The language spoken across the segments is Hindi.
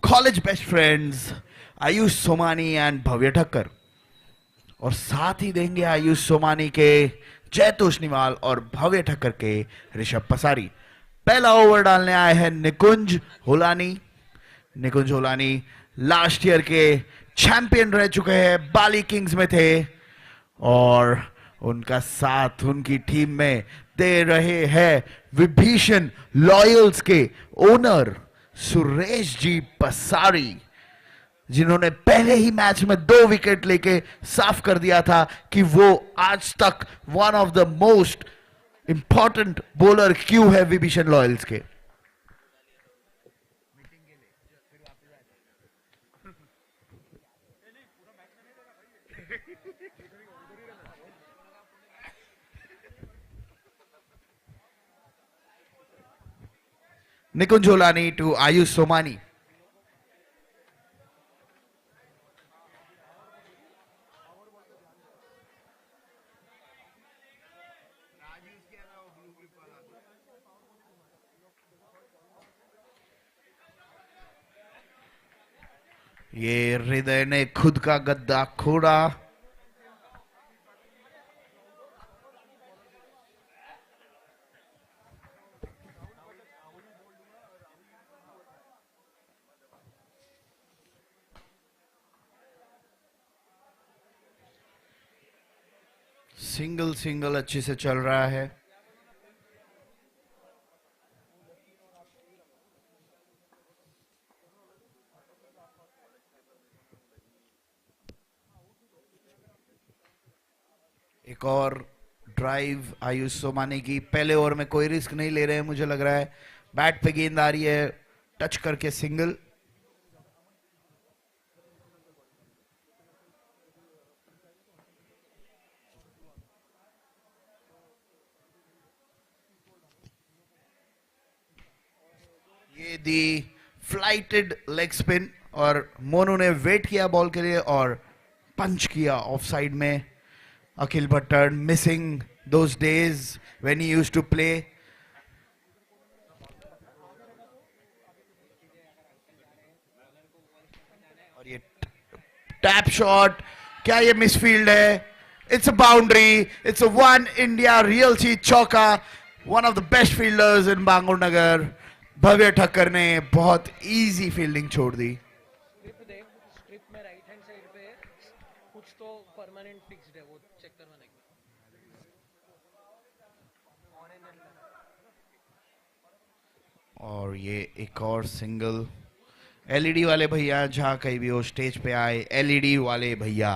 College best friends Ayush Somani and Bhavya Thakkar, और साथ ही देंगे आयुष सोमानी के जय तोष्णीवाल और भव्य ठक्कर के ऋषभ पसारी। पहला ओवर डालने आए हैं निकुंज होलानी। निकुंज होलानी लास्ट ईयर के चैंपियन रह चुके हैं, बाली किंग्स में थे, और उनका साथ उनकी टीम में दे रहे हैं विभीषण लॉयल्स के ओनर सुरेश जी पसारी, जिन्होंने पहले ही मैच में 2 विकेट लेके साफ कर दिया था कि वो आज तक one of the most important bowler क्यों है विभीषण लॉयल्स के। निकुंज होलानी टू आयुष सोमानी। ये हृदय ने खुद का गद्दा खोड़ा। सिंगल सिंगल अच्छे से चल रहा है। एक और ड्राइव आयुष सोमानी की। पहले ओवर में कोई रिस्क नहीं ले रहे हैं, मुझे लग रहा है बैट पे गेंद आ रही है, टच करके सिंगल। ये दी फ्लाइटेड लेग स्पिन, और मोनू ने वेट किया बॉल के लिए और पंच किया ऑफ साइड में। Akhil Bhattar missing those days when he used to play. और ये टैप शॉट, क्या ये मिसफील्ड है? It's a boundary. It's a one India real cheat चौका. One of the best fielders in Bangalore Nagar. भव्य ठक्कर ने बहुत इजी फील्डिंग छोड़ दी। और ये एक और सिंगल। एलईडी वाले भैया जहां कहीं भी हो स्टेज पे आए, एलईडी वाले भैया।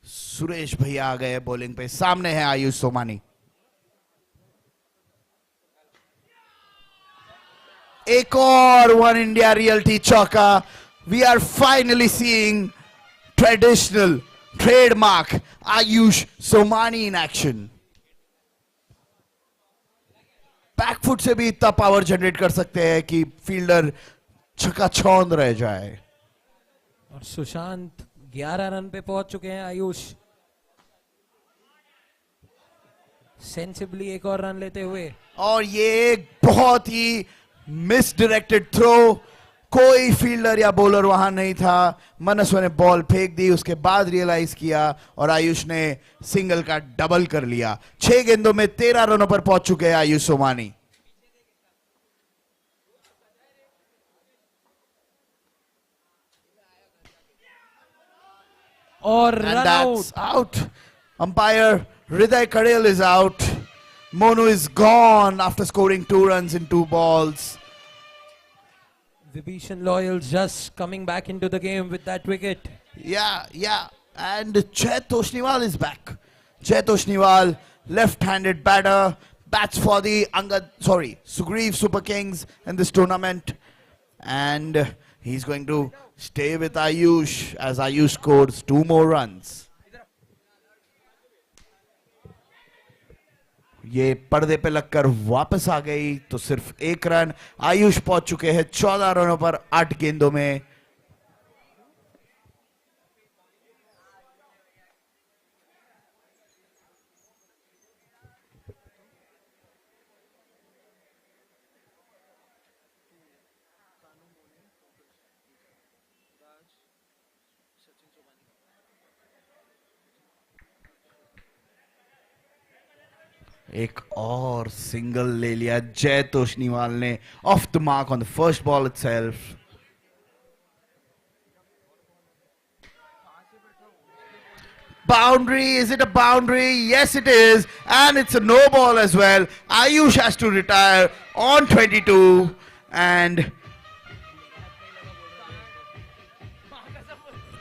सुरेश भैया आ गए बॉलिंग पे। सामने है आयुष सोमानी। एक और वन इंडिया रियल्टी चौका। We are finally seeing traditional trademark Ayush Somani in action. Back foot से भी इतना पावर जनरेट कर सकते हैं कि फील्डर छक्का-छौंद रह जाए। और सुशांत 11 रन पे पहुंच चुके हैं। आयुष सेंसिबली एक और रन लेते हुए, और ये एक बहुत ही मिसडायरेक्टेड थ्रो। कोई फील्डर या बॉलर वहां नहीं था। मनस्व ने बॉल फेंक दी, उसके बाद रियलाइज किया और आयुष ने सिंगल का डबल कर लिया। 6 गेंदों में 13 रनों पर पहुंच चुके हैं आयुष सोमानी। और run out. Umpire Hriday Kadel is out. Monu is gone after scoring 2 runs in 2 balls. Vibhishan Loyals just coming back into the game with that wicket. Yeah. And Jay Toshniwal is back. Jay Toshniwal, left-handed batter, bats for the Sugriv Super Kings in this tournament. And he's going to stay with Ayush as Ayush scores 2 more runs. ये पर्दे पे लगकर वापस आ गई तो सिर्फ 1 रन। आयुष पहुंच चुके हैं 14 रनों पर 8 गेंदों में। एक और सिंगल ले लिया जय तोष्णीवाल ने of the mark on the first ball itself. Boundary, is it a boundary? Yes, it is. And it's a no ball as well. Ayush has to retire on 22. And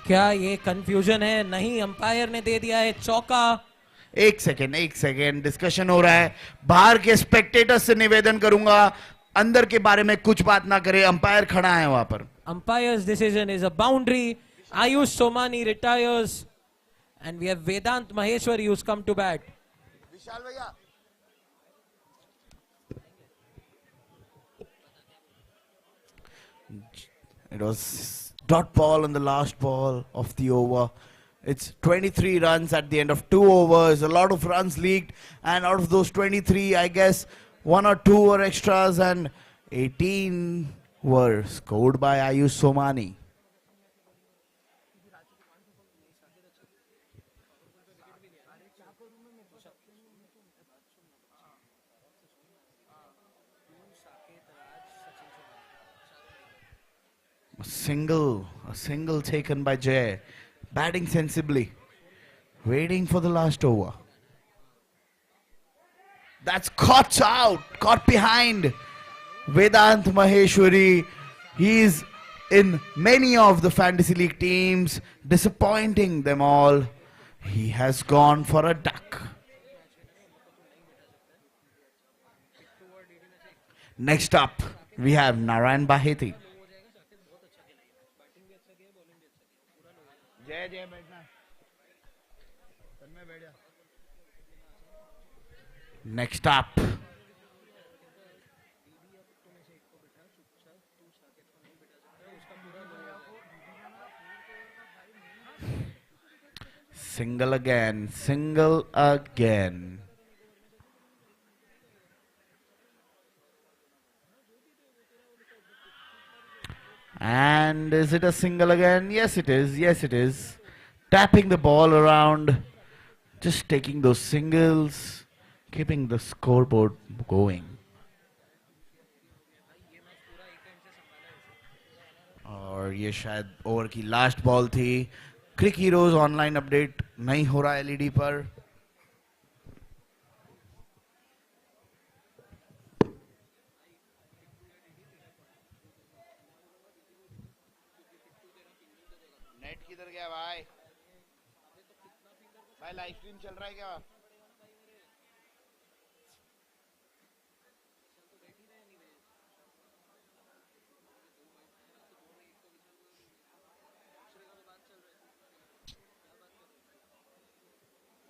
क्या ये कंफ्यूजन है? नहीं, अंपायर ने दे दिया है चौका. एक सेकेंड डिस्कशन हो रहा है. बाहर के स्पेक्टेटर्स से निवेदन करूंगा, अंदर के बारे में कुछ बात ना करे. अंपायर खड़ा है वहां पर. Umpire's decision is a boundary. Ayush Somani retires. And we have Vedant Maheshwari who's come to bat. विशाल भैया, it was dot ball on the last ball of the over. It's 23 runs at the end of 2 overs. A lot of runs leaked, and out of those 23, I guess 1 or 2 were extras, and 18 were scored by Ayush Somani. A single taken by Jay, batting sensibly, waiting for the last over. That's caught out, caught behind. Vedant Maheshwari, he's in many of the fantasy league teams, disappointing them all. He has gone for a duck. Next up, we have Narayan Baheti. Next up, single again, single again. And is it a single again? Yes, it is. Yes, it is. Tapping the ball around, just taking those singles, keeping the scoreboard going. और ये शायद ओवर की लास्ट बॉल थी. क्रिक हीरोज ऑनलाइन अपडेट नहीं हो रहा एलईडी पर. नेट किधर गया भाई? भाई लाइव स्ट्रीम चल रहा है क्या?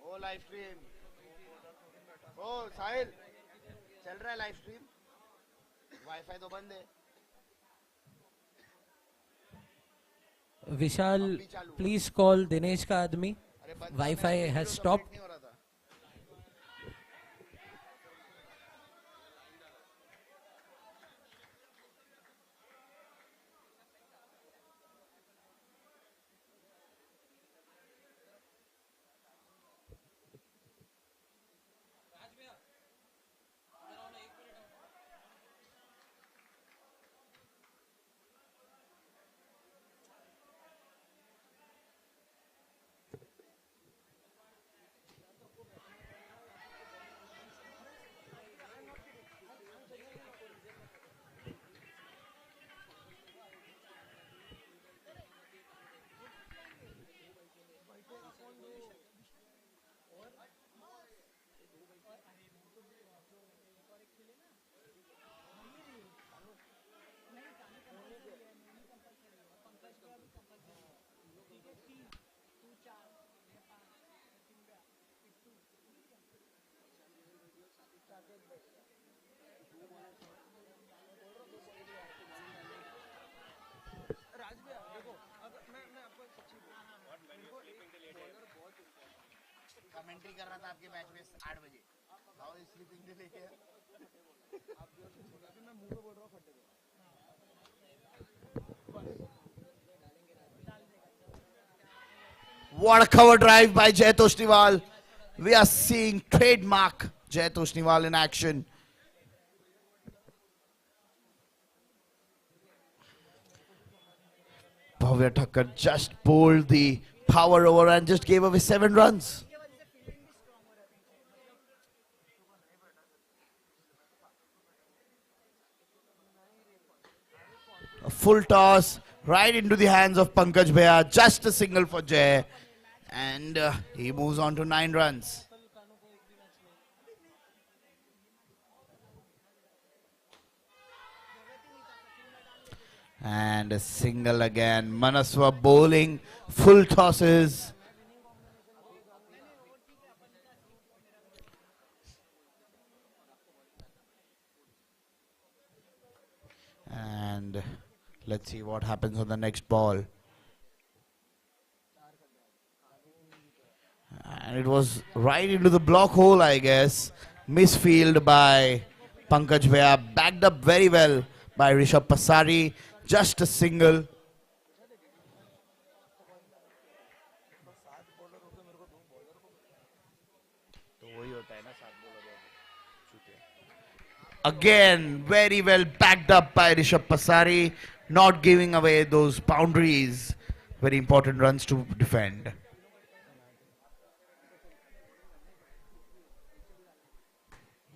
ओ लाइव स्ट्रीम, ओ साहिल चल रहा है लाइव स्ट्रीम. वाईफाई तो बंद है. Vishal, please call Dinesh का आदमी. Wi-Fi has stopped. नहीं हो रहा था. कमेंट्री कर रहा था आपके मैच में 8 बजे. हाउ इज स्लीपिंग डे लेके मैं मुंह पे बोल रहा हूं फटे को. What a cover drive by Jay Toshniwal. We are seeing trademark Jay Toshniwal in action. Bhavya Thakkar just pulled the power over and just gave away 7 runs. A full toss right into the hands of Pankaj Bhaiya. Just a single for Jay. And he moves on to 9 runs. And a single again. Manaswa bowling full tosses. And let's see what happens on the next ball. And it was right into the block hole, I guess. Misfield by Pankaj Bhaiya. Backed up very well by Rishabh Pasari. Just a single. Again, very well backed up by Rishabh Pasari. Not giving away those boundaries. Very important runs to defend.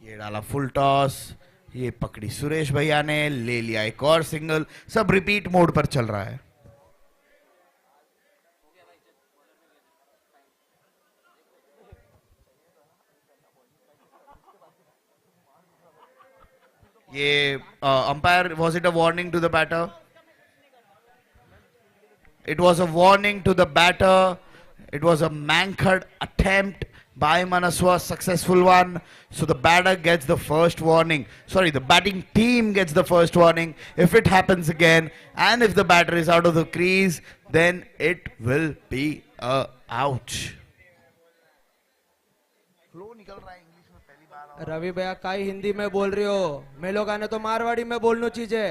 ये डाला फुल टॉस, ये पकड़ी सुरेश भैया ने, ले लिया एक और सिंगल. सब रिपीट मोड पर चल रहा है. ये umpire, was it a warning to the batter? It was a warning to the batter. It was a Mankad attempt by Manaswa, successful one. So the batter gets the first warning. Sorry, the batting team gets the first warning. If it happens again, and if the batter is out of the crease, then it will be a out. Ravi भैया काई हिंदी में बोल रही हो, मैं लोग आने तो मारवाड़ी में बोलनो चीजे.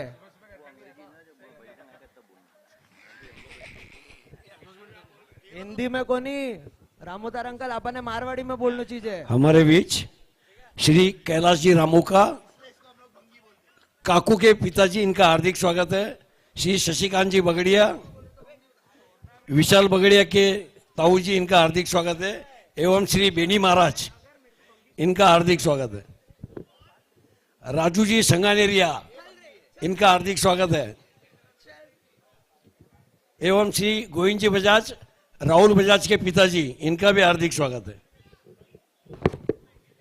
हिंदी में कोनी, रामोतार अंकल आपने मारवाड़ी में बोलनो चीजे. हमारे बीच श्री कैलाश जी रामू का काकू के पिताजी, इनका हार्दिक स्वागत है. श्री शशिकांत जी बगड़िया, विशाल बगड़िया के ताऊ जी, इनका हार्दिक स्वागत है. एवं श्री बेनी महाराज, इनका हार्दिक स्वागत है. राजू जी संगानेरिया, इनका हार्दिक स्वागत है. एवं श्री गोविंद जी बजाज, राहुल बजाज के पिताजी, इनका भी हार्दिक स्वागत है.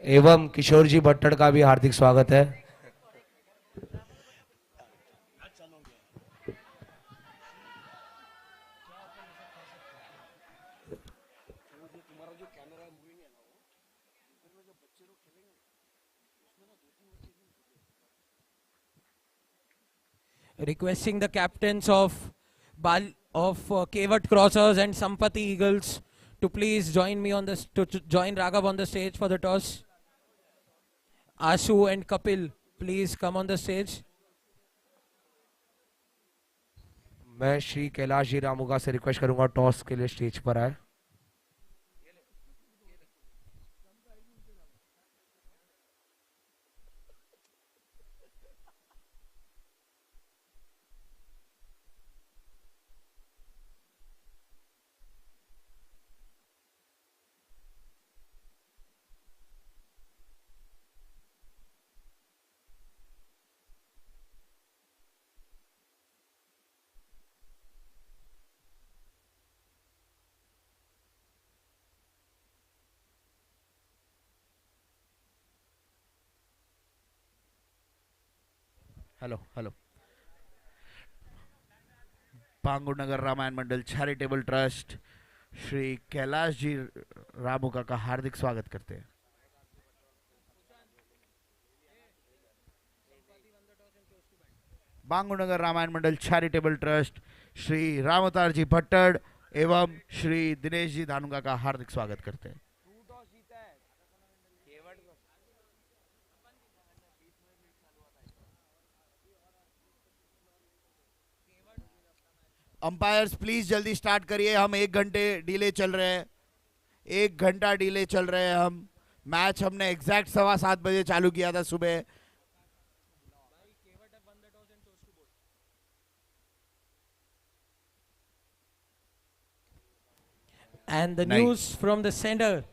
एवं किशोर जी भट्टड़ का भी हार्दिक स्वागत है. Requesting the captains of Kevat Crossers and Sampati Eagles to please join me on this, to join Raghav on the stage for the toss. Ashu and Kapil, please come on the stage. मैं श्री कैलाश जी रामुगा से रिक्वेस्ट करूंगा टॉस के लिए स्टेज पर आए. Hello hello. Pangurnagar Ramayan Mandal charitable trust Shri Kailash ji Ramuka का हार्दिक स्वागत करते हैं. बांगुरनगर रामायण मंडल चैरिटेबल ट्रस्ट श्री रामोतार जी भट्टड़ एवं श्री दिनेश जी धानुका का हार्दिक स्वागत करते हैं. अंपायर्स प्लीज जल्दी स्टार्ट करिए. हम 1 घंटे डिले चल रहे हैं, 1 घंटा डिले चल रहे हैं हम. मैच हमने एग्जैक्ट 7:15 चालू किया था सुबह। And the Nice. news from the center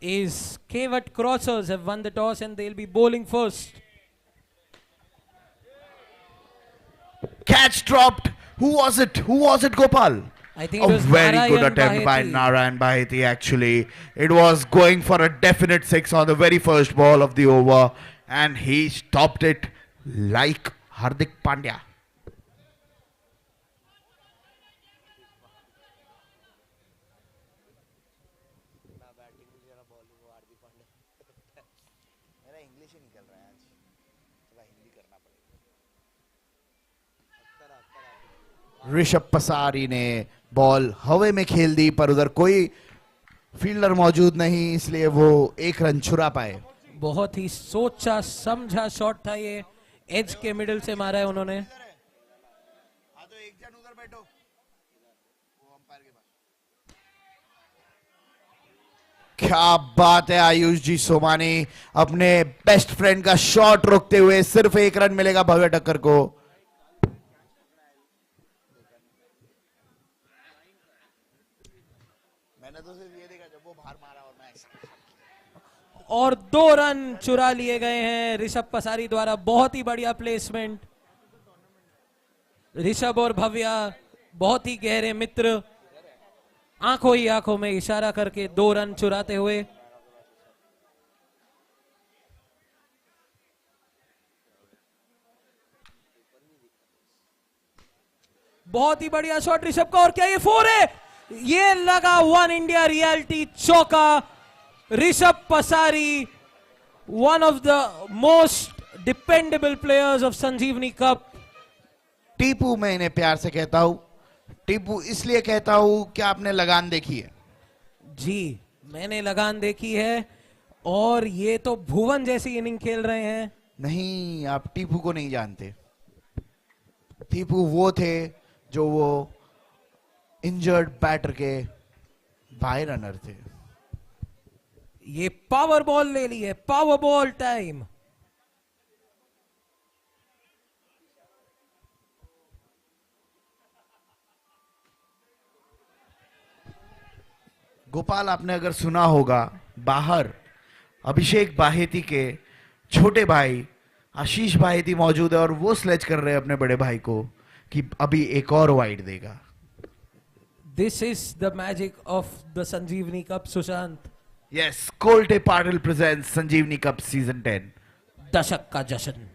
is Kevat Crossers have won the toss and they'll be bowling first. Catch dropped. Who was it? Who was it, Gopal? I think A it was very good Narayan attempt by Baheti. Narayan Baheti actually. It was going for a definite 6 on the very first ball of the over and he stopped it like Hardik Pandya. Rishabh पसारी ने बॉल हवा में खेल दी पर उधर कोई फील्डर मौजूद नहीं इसलिए वो एक रन चुरा पाए। बहुत ही सोचा समझा शॉट था ये, एज के मिडिल से मारा है उन्होंने। क्या बात है, आयुष जी सोमानी अपने बेस्ट फ्रेंड का शॉट रोकते हुए सिर्फ एक रन मिलेगा भव्य ठक्कर को। मैंने तो सिर्फ ये देखा जब वो बाहर मारा और मैं और 2 रन चुरा लिए गए हैं ऋषभ पसारी द्वारा। बहुत ही बढ़िया प्लेसमेंट। ऋषभ और भव्या बहुत ही गहरे मित्र, आंखों ही आंखों में इशारा करके 2 रन चुराते हुए। बहुत ही बढ़िया शॉट ऋषभ का, और क्या ये 4 है? ये लगा वन इंडिया रियलिटी चौका। Rishabh Pasari, one of the most dependable players of Sanjivani cup. Tipu मैं इन्हें प्यार से कहता हूं। टीपू इसलिए कहता हूं कि आपने लगान देखी है। जी मैंने लगान देखी है, और ये तो भुवन जैसी इनिंग खेल रहे हैं। नहीं, आप टीपू को नहीं जानते। टीपू वो थे जो वो इंजर्ड बैटर के बाय रनर थे। ये पावर बॉल ले ली है, पावर बॉल टाइम। गोपाल, आपने अगर सुना होगा बाहर अभिषेक बाहेती के छोटे भाई आशीष बाहेती मौजूद है और वो स्लेज कर रहे हैं अपने बड़े भाई को कि अभी एक और वाइड देगा। This is the magic of the Sanjivani cup Sushant. Yes, Kolte Patil presents Sanjivani cup season 10। दशक का जश्न।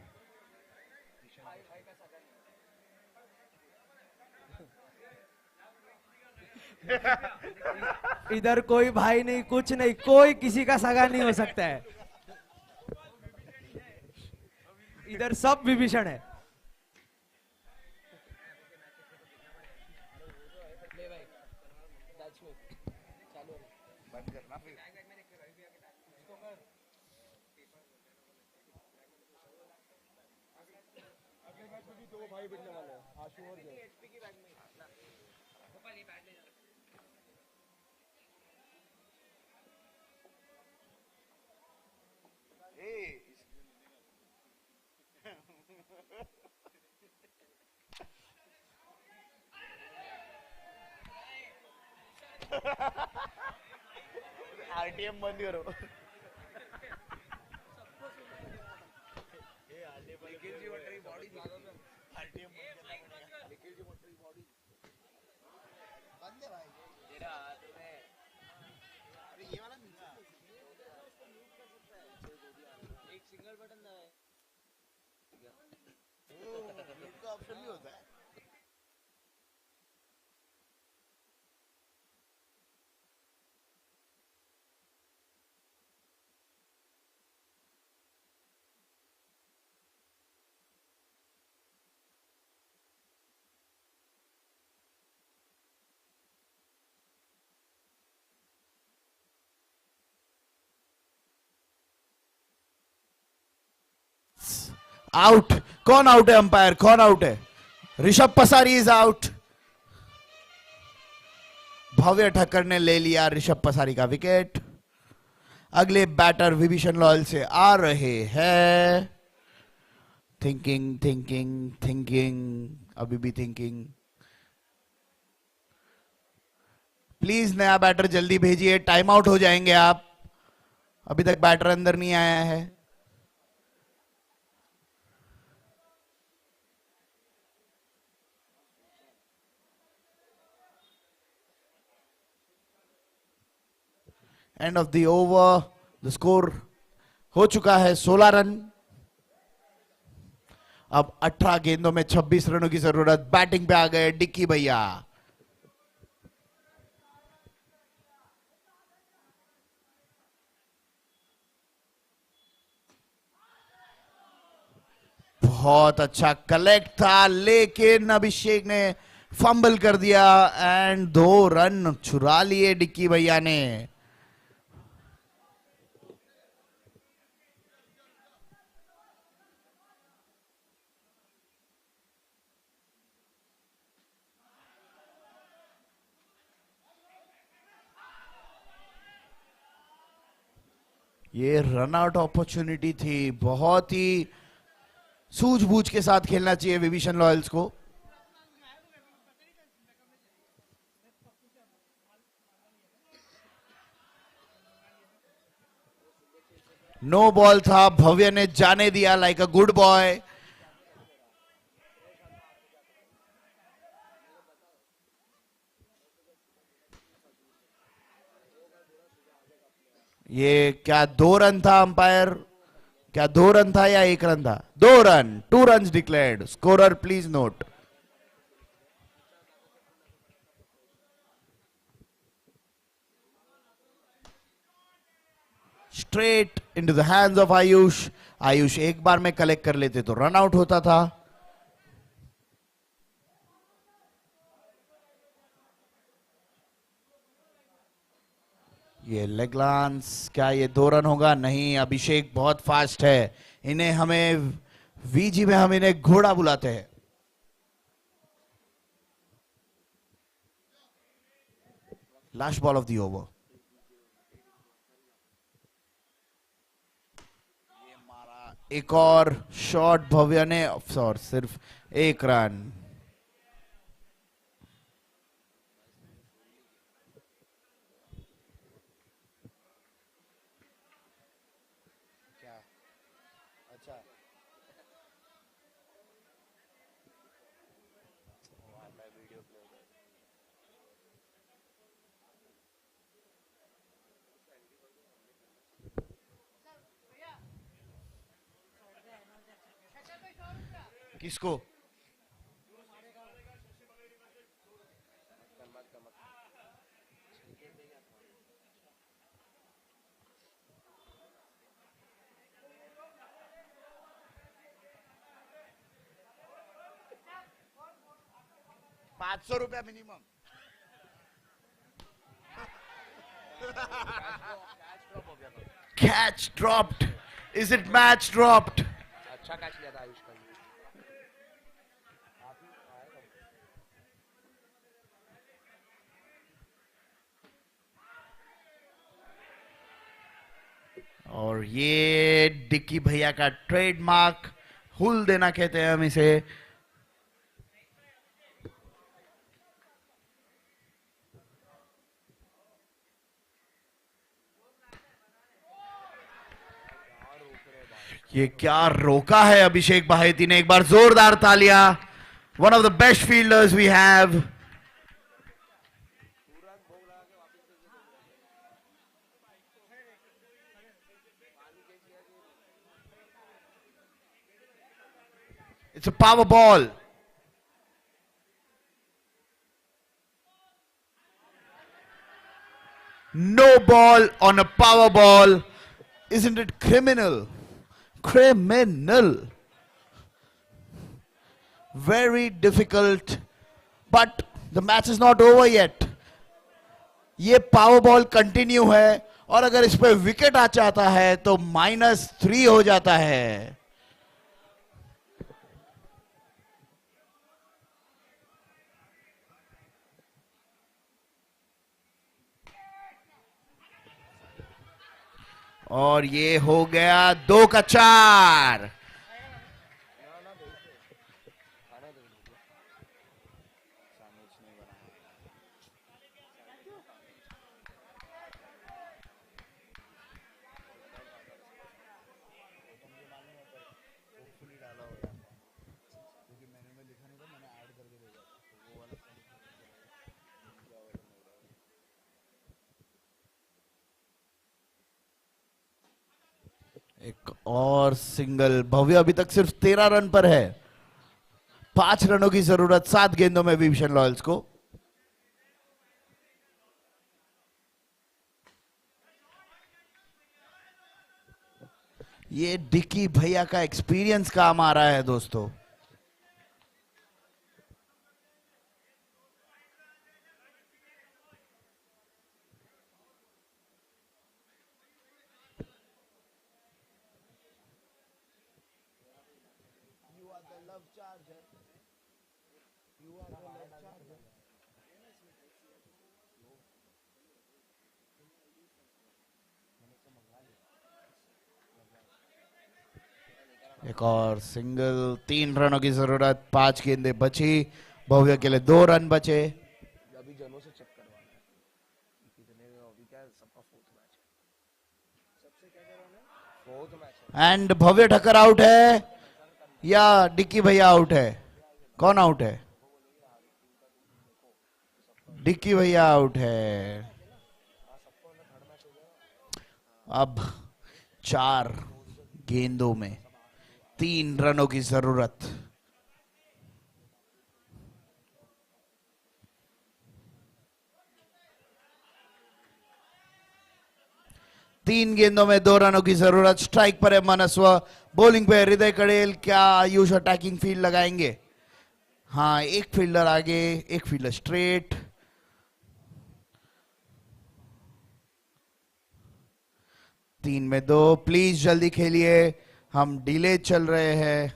इधर कोई भाई नहीं, कुछ नहीं, कोई किसी का सगा नहीं हो सकता है। इधर सब विभीषण है। आरटीएम बंद करो। ऑप्शन भी होता है। आउट। कौन आउट है? अंपायर कौन आउट है? ऋषभ पसारी इज आउट। भव्य ठक्कर ने ले लिया ऋषभ पसारी का विकेट। अगले बैटर विभीषण लॉयल से आ रहे हैं। थिंकिंग थिंकिंग थिंकिंग, अभी भी थिंकिंग। प्लीज नया बैटर जल्दी भेजिए, टाइम आउट हो जाएंगे आप। अभी तक बैटर अंदर नहीं आया है। End of the over, the score हो चुका है 16 रन। अब 18 गेंदों में 26 रनों की जरूरत। बैटिंग पे आ गए डिक्की भैया। बहुत अच्छा कलेक्ट था, लेकिन अभिषेक ने फंबल कर दिया एंड 2 रन चुरा लिए डिक्की भैया ने। ये रन आउट अपॉर्चुनिटी थी, बहुत ही सूझबूझ के साथ खेलना चाहिए विभीषण लॉयल्स को। नो बॉल था, भव्य ने जाने दिया लाइक अ गुड बॉय। ये क्या 2 रन था अंपायर? क्या 2 रन था या 1 रन था? 2 run, 2 run declared. Scorer please note. Straight into the hands of Ayush. Ayush एक बार में कलेक्ट कर लेते तो रन आउट होता था। ये लेग लांस, क्या ये 2 रन होगा? नहीं, अभिषेक बहुत फास्ट है। इन्हें हमें वीजी में हम इन्हें घोड़ा बुलाते हैं। Last ball of the over. ये मारा एक और शॉट भव्य ने, और सिर्फ 1 रन। किसको? ₹500 minimum. Catch dropped. Is it match dropped? अच्छा कैच लिया था आयुष का। और ये डिक्की भैया का ट्रेडमार्क हुल देना कहते हैं हम इसे। ये क्या रोका है अभिषेक बाहेती ने। एक बार जोरदार तालियां। One of the best fielders we have. It's a power ball. No ball on a power ball. Isn't it criminal? Criminal. Very difficult. But the match is not over yet. ये पावर बॉल कंटिन्यू है और अगर इस पे विकेट आ जाता है तो -3 हो जाता है। और ये हो गया 2 का 4। एक और सिंगल। भव्य अभी तक सिर्फ 13 रन पर है। 5 रनों की जरूरत 7 गेंदों में विभीषण लॉयल्स को। ये डिकी भैया का एक्सपीरियंस काम आ रहा है दोस्तों। एक और सिंगल। 3 रनों की जरूरत, 5 गेंदें बची। भव्य के लिए 2 रन बचे। अभी जनों से चेक करवाना है कितने अभी क्या सबका फोर्थ मैच है। सबसे क्या करवाना है? फोर्थ मैच है। एंड भव्य ठक्कर आउट है या डिक्की भैया आउट है? कौन आउट है? डिक्की भैया आउट है। अब 4 गेंदों में 3 रनों की जरूरत। तीन गेंदों में 2 रनों की जरूरत। स्ट्राइक पर है मनस्व, बॉलिंग पे हृदय कड़ेल। क्या आयुष अटैकिंग फील्ड लगाएंगे? हाँ, एक फील्डर आगे, एक फील्डर स्ट्रेट। तीन में 2। प्लीज जल्दी खेलिए, हम डिले चल रहे हैं।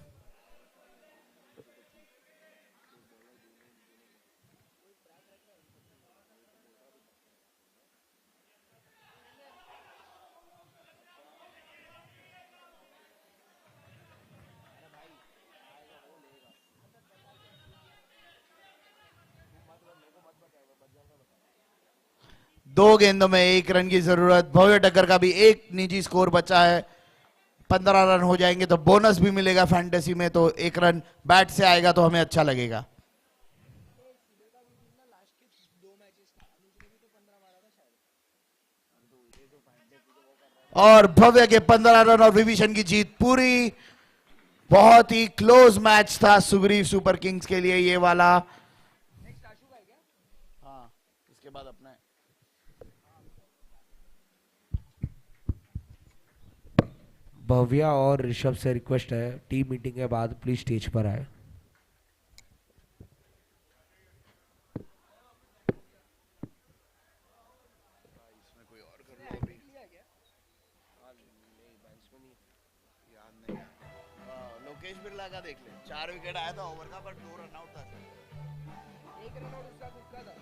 दो गेंदों में 1 रन की जरूरत। भव्य टक्कर का भी एक निजी स्कोर बचा है। 15 रन हो जाएंगे तो बोनस भी मिलेगा फैंटेसी में, तो 1 रन बैट से आएगा तो हमें अच्छा लगेगा। और भव्य के 15 रन और विभीषण की जीत पूरी। बहुत ही क्लोज मैच था सुग्रीव सुपर किंग्स के लिए ये वाला। हाँ, इसके बाद अपना है। भव्या और ऋषभ से रिक्वेस्ट है, टीम मीटिंग के बाद प्लीज स्टेज पर आए। इसमें कोई और कर लो अभी। याद नहीं है। लोकेश बिरला का देख ले, 4 विकेट आया था ओवर का, पर 2 रन आउट था। 1 रन और उसका खुद का था।